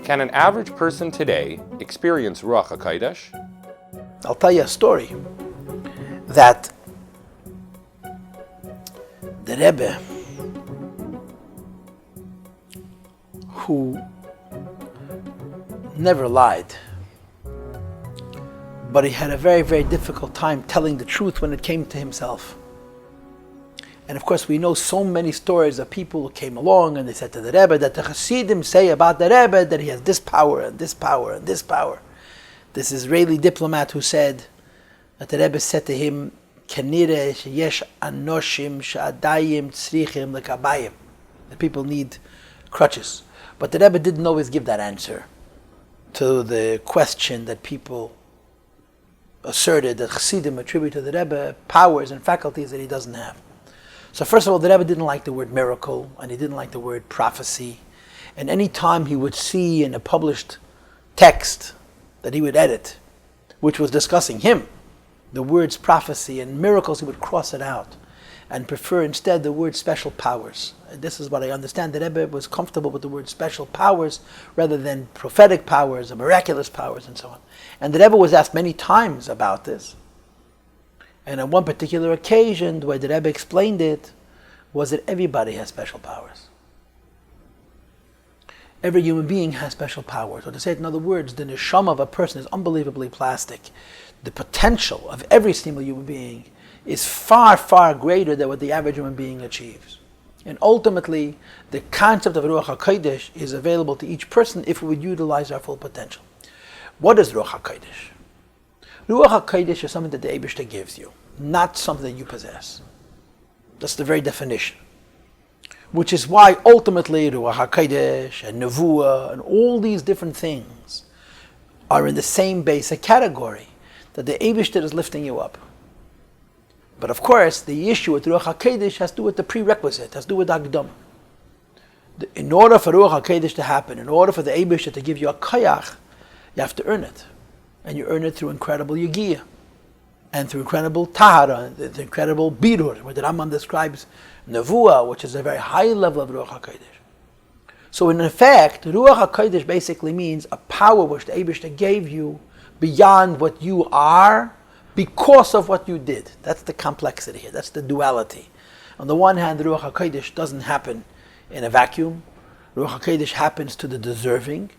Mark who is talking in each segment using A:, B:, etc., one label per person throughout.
A: Can an average person today experience ruach hakodesh?
B: I'll tell you a story that the Rebbe, who never lied, but he had a very, very difficult time telling the truth when it came to himself. And of course, we know so many stories of people who came along and they said to the Rebbe that the Hasidim say about the Rebbe that he has this power and this power and this power. This Israeli diplomat who said that the Rebbe said to him, "Kenire sheyesh anoshim she'adayim tzrichim lekabayim." The people need crutches. But the Rebbe didn't always give that answer to the question that people asserted that Hasidim attribute to the Rebbe powers and faculties that he doesn't have. So first of all, the Rebbe didn't like the word miracle, and he didn't like the word prophecy. And any time he would see in a published text that he would edit, which was discussing him, the words prophecy and miracles, he would cross it out and prefer instead the word special powers. And this is what I understand. The Rebbe was comfortable with the word special powers rather than prophetic powers or miraculous powers and so on. And the Rebbe was asked many times about this. And on one particular occasion, the way the Rebbe explained it was that everybody has special powers. Every human being has special powers. Or to say it in other words, the neshama of a person is unbelievably plastic. The potential of every single human being is far, far greater than what the average human being achieves. And ultimately, the concept of ruach hakodesh is available to each person if we would utilize our full potential. What is ruach hakodesh? Ruach hakodesh is something that the Eibishter gives you, not something that you possess. That's the very definition. Which is why ultimately ruach hakodesh and nevuah and all these different things are in the same basic category, that the Eibishter is lifting you up. But of course, the issue with ruach hakodesh has to do with the prerequisite, has to do with Akdam. In order for ruach hakodesh to happen, in order for the Eibishter to give you a koyach, you have to earn it. And you earn it through incredible yigiyah, and through incredible tahara, the incredible birur, where the Rambam describes nevuah, which is a very high level of ruach hakodesh. So in effect, ruach hakodesh basically means a power which the Eibishter gave you beyond what you are, because of what you did. That's the complexity here. That's the duality. On the one hand, the ruach hakodesh doesn't happen in a vacuum. Ruach hakodesh happens to the deserving.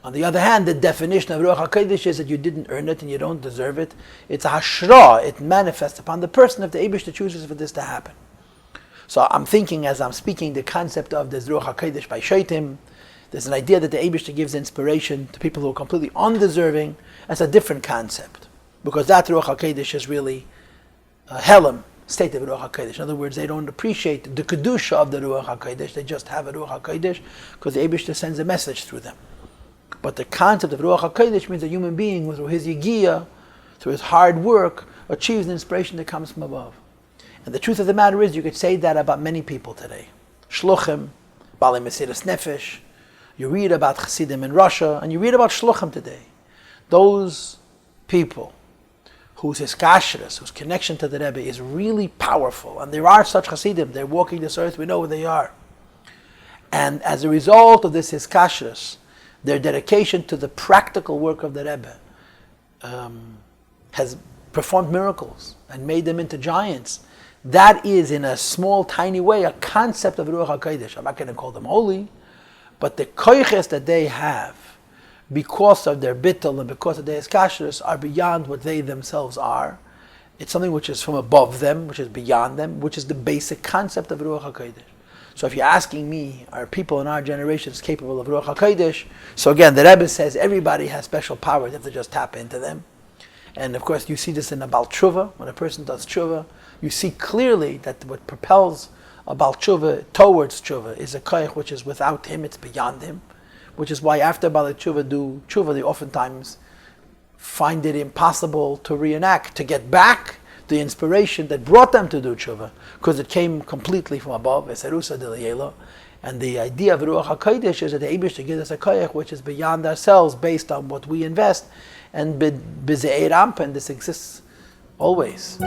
B: On the other hand, the definition of ruach hakodesh is that you didn't earn it and you don't deserve it. It's a hashra. It manifests upon the person if the Eibishter chooses for this to happen. So I'm thinking as I'm speaking the concept of the ruach hakodesh by shaitim. There's an idea that the Eibishter gives inspiration to people who are completely undeserving. That's a different concept. Because that ruach hakodesh is really a helam, state of ruach hakodesh. In other words, they don't appreciate the kedusha of the ruach hakodesh. They just have a ruach hakodesh because the Eibishter sends a message through them. But the concept of ruach hakodesh means a human being, through his yigiyah, through his hard work, achieves an inspiration that comes from above. And the truth of the matter is, you could say that about many people today. Shluchim, Baalei Mesiras Nefesh. You read about Hasidim in Russia, and you read about Shluchim today. Those people whose hiskashrus, whose connection to the Rebbe is really powerful, and there are such Hasidim, they're walking this earth, we know who they are. And as a result of this hiskashrus, their dedication to the practical work of the Rebbe has performed miracles and made them into giants. That is, in a small, tiny way, a concept of ruach hakodesh. I'm not going to call them holy, but the koyches that they have, because of their bittul and because of their hiskashrus, are beyond what they themselves are. It's something which is from above them, which is beyond them, which is the basic concept of ruach hakodesh. So if you're asking me, are people in our generations capable of ruach hakodesh? So again, the Rebbe says everybody has special powers if they just tap into them. And of course, you see this in a Baal Tshuva. When a person does Tshuva, you see clearly that what propels a Baal Tshuva towards Tshuva is a koyach which is without him, it's beyond him. Which is why after Baal Tshuva do Tshuva, they oftentimes find it impossible to reenact, to get back the inspiration that brought them to do Tshuva, because it came completely from above, Eserusa de L'Yelo. And the idea of Ruach HaKodesh is that the Eibishter gives us a koyach which is beyond ourselves, based on what we invest, and b'ze'er ampen, this exists always.